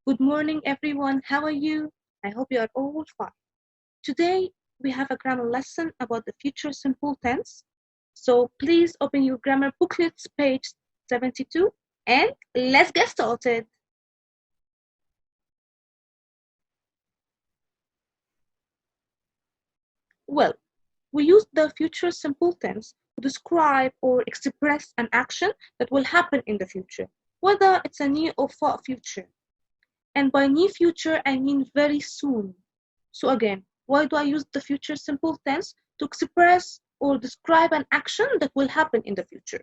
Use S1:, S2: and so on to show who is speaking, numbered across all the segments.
S1: Good morning, everyone. How are you? I hope you are all fine. Today, we have a grammar lesson about the future simple tense. So please open your grammar booklets, page 72, and let's get started. Well, we use the future simple tense to describe or express an action that will happen in the future, whether it's a near or far future. And by near future, I mean very soon. So again, why do I use the future simple tense? To express or describe an action that will happen in the future.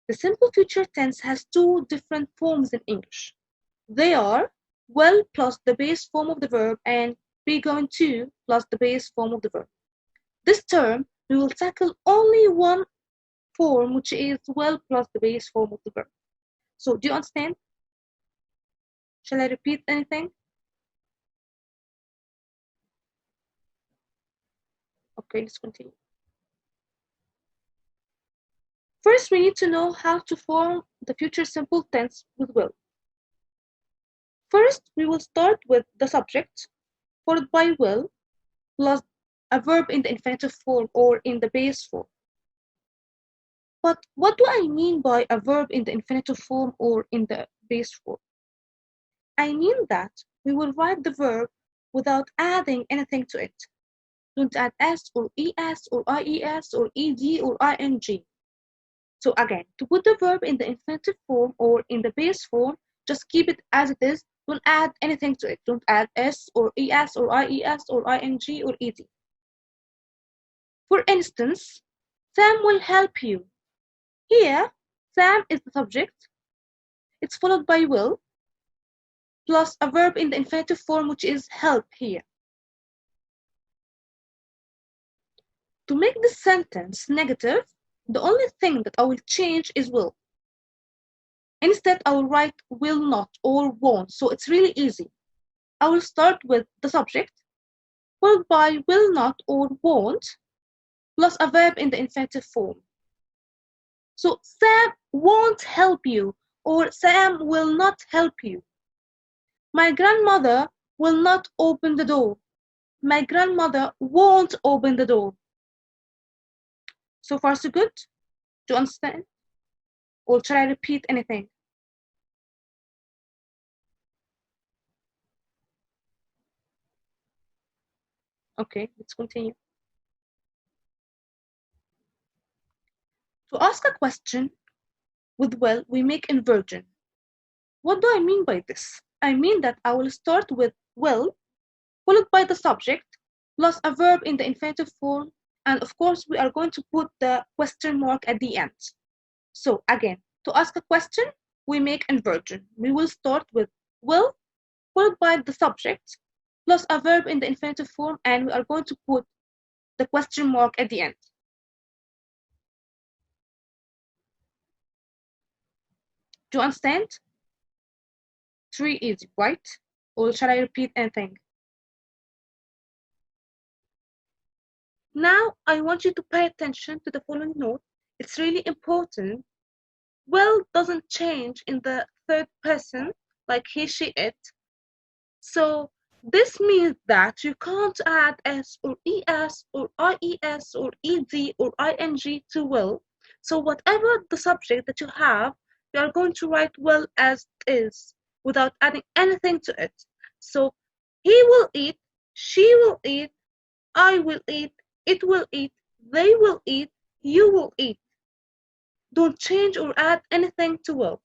S1: The simple future tense has two different forms in English. They are will plus the base form of the verb and be going to plus the base form of the verb. This term, we will tackle only one form, which is will plus the base form of the verb. So do you understand? Shall I repeat anything? Okay, let's continue. First, we need to know how to form the future simple tense with will. First, we will start with the subject, followed by will, plus a verb in the infinitive form or in the base form. But what do I mean by a verb in the infinitive form or in the base form? I mean that we will write the verb without adding anything to it. Don't add s or es or ies or ed or ing. So again, to put the verb in the infinitive form or in the base form, just keep it as it is. Don't add anything to it. Don't add s or es or ies or ing or ed. For instance, Sam will help you. Here, Sam is the subject. It's followed by will, plus a verb in the infinitive form, which is help here. To make this sentence negative, the only thing that I will change is will. Instead, I will write will not or won't, so it's really easy. I will start with the subject, followed by will not or won't, plus a verb in the infinitive form. So Sam won't help you, or Sam will not help you. My grandmother will not open the door. My grandmother won't open the door. So far, so good? Do you understand? Or shall I repeat anything? Okay, let's continue. To ask a question with will, we make inversion. What do I mean by this? I mean that I will start with will, followed by the subject, plus a verb in the infinitive form, and of course we are going to put the question mark at the end. So again, to ask a question, we make inversion. We will start with will, followed by the subject, plus a verb in the infinitive form, and we are going to put the question mark at the end. Do you understand? It's really easy, right? Or shall I repeat anything? Now I want you to pay attention to the following note. It's really important. Will doesn't change in the third person like he, she, it. So this means that you can't add s or es or ies or ed or ing to will. So whatever the subject that you have, you are going to write will as it is without adding anything to it. So he will eat, she will eat, I will eat, it will eat, they will eat, you will eat. Don't change or add anything to will.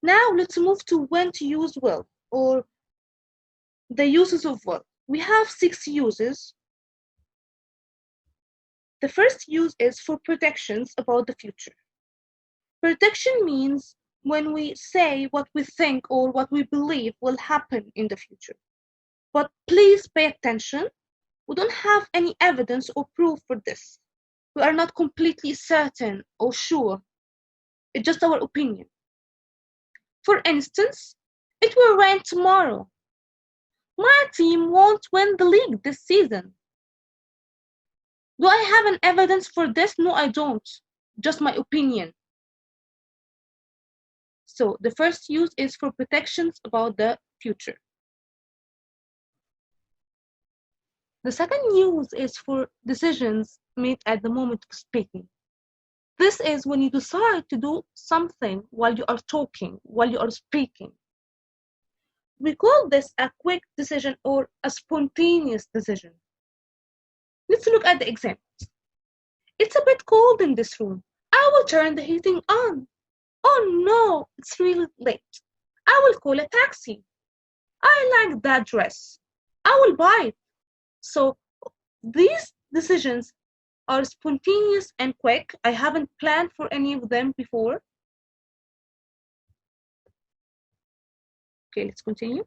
S1: Now let's move to when to use will, or the uses of will. We have 6 uses. The first use is for predictions about the future. Prediction means when we say what we think or what we believe will happen in the future. But please pay attention. We don't have any evidence or proof for this. We are not completely certain or sure. It's just our opinion. For instance, It will rain tomorrow. My team won't win the league this season. Do I have an evidence for this? No, I don't. Just my opinion. So the first use is for predictions about the future. The second use is for decisions made at the moment of speaking. This is when you decide to do something while you are talking, while you are speaking. We call this a quick decision or a spontaneous decision. Let's look at the examples. It's a bit cold in this room. I will turn the heating on. Oh no, it's really late. I will call a taxi. I like that dress. I will buy it. So these decisions are spontaneous and quick. I haven't planned for any of them before. Okay, let's continue.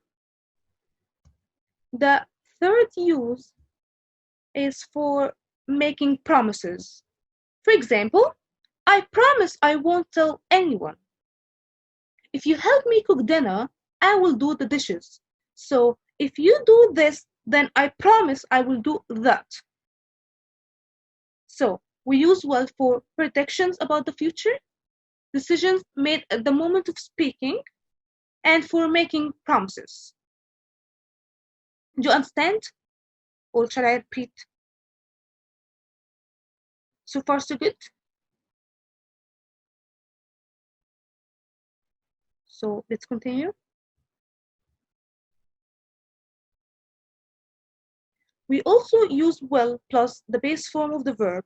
S1: The third use is for making promises. For example, I promise I won't tell anyone. If you help me cook dinner, I will do the dishes. So if you do this, then I promise I will do that. So we use well for predictions about the future, decisions made at the moment of speaking, and for making promises. Do you understand? Or shall I repeat? So far, so good? So let's continue. We also use will plus the base form of the verb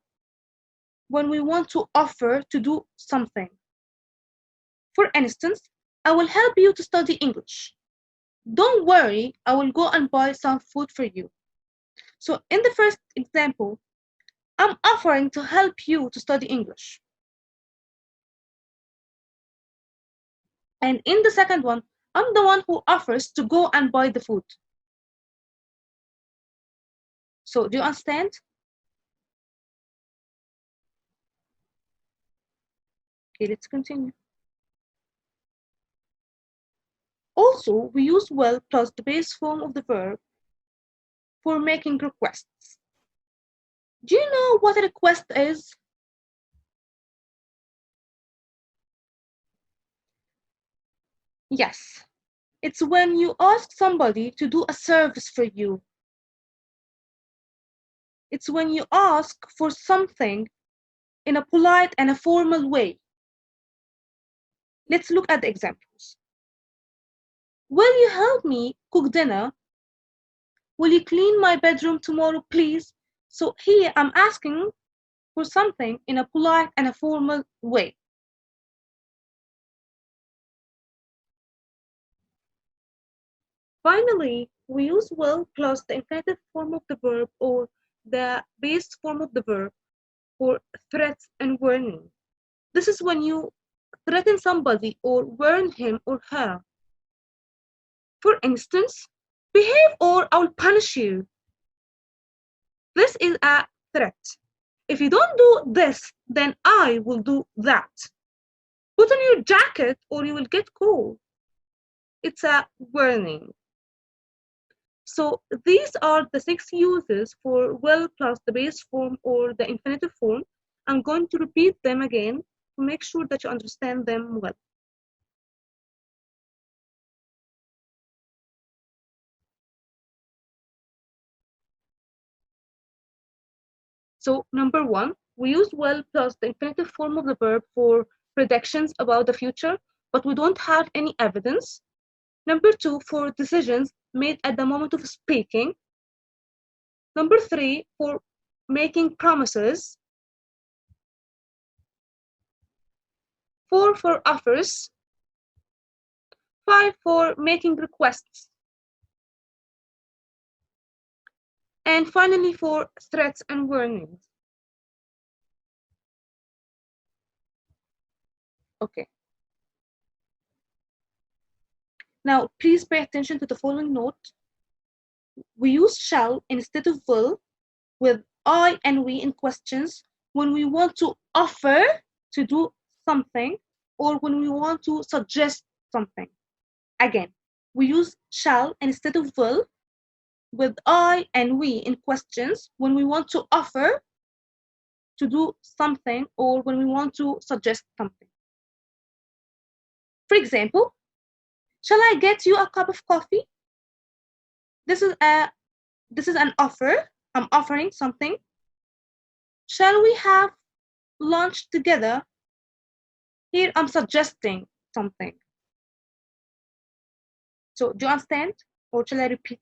S1: when we want to offer to do something. For instance, I will help you to study English. Don't worry, I will go and buy some food for you. So in the first example, I'm offering to help you to study English. And in the second one, I'm the one who offers to go and buy the food. So do you understand? Okay, let's continue. Also, we use will plus the base form of the verb for making requests. Do you know what a request is? Yes. It's when you ask somebody to do a service for you. It's when you ask for something in a polite and a formal way. Let's look at the examples. Will you help me cook dinner? Will you clean my bedroom tomorrow, please? So here I'm asking for something in a polite and a formal way. Finally, we use will plus the infinitive form of the verb or the base form of the verb for threats and warning. This is when you threaten somebody or warn him or her. For instance, behave or I'll punish you. This is a threat. If you don't do this, then I will do that. Put on your jacket or you will get cold. It's a warning. So these are the 6 uses for will plus the base form or the infinitive form. I'm going to repeat them again to make sure that you understand them well. So number 1, we use will plus the infinitive form of the verb for predictions about the future, but we don't have any evidence. Number 2, for decisions made at the moment of speaking. Number 3, for making promises. 4, for offers. 5, for making requests. And finally, for threats and warnings. Okay. Now, please pay attention to the following note. We use shall instead of will with I and we in questions when we want to offer to do something or when we want to suggest something. Again, we use shall instead of will with I and we in questions when we want to offer to do something or when we want to suggest something. For example, shall I get you a cup of coffee? This is an offer. I'm offering something. Shall we have lunch together? Here I'm suggesting something. So do you understand? Or shall I repeat?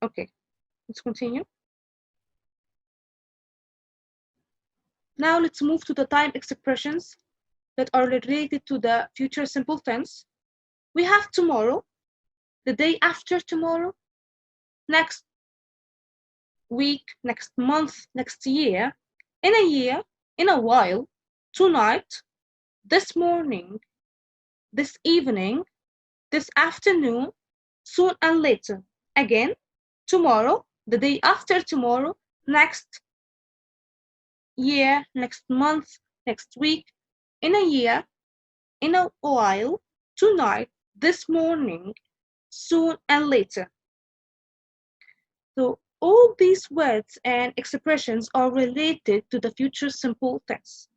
S1: Okay, let's continue. Now let's move to the time expressions that are related to the future simple tense. We have tomorrow, the day after tomorrow, next week, next month, next year, in a year, in a while, tonight, this morning, this evening, this afternoon, soon and later. Again, tomorrow, the day after tomorrow, next year, next month, next week, in a year, in a while, tonight, this morning, soon and later. So all these words and expressions are related to the future simple tense.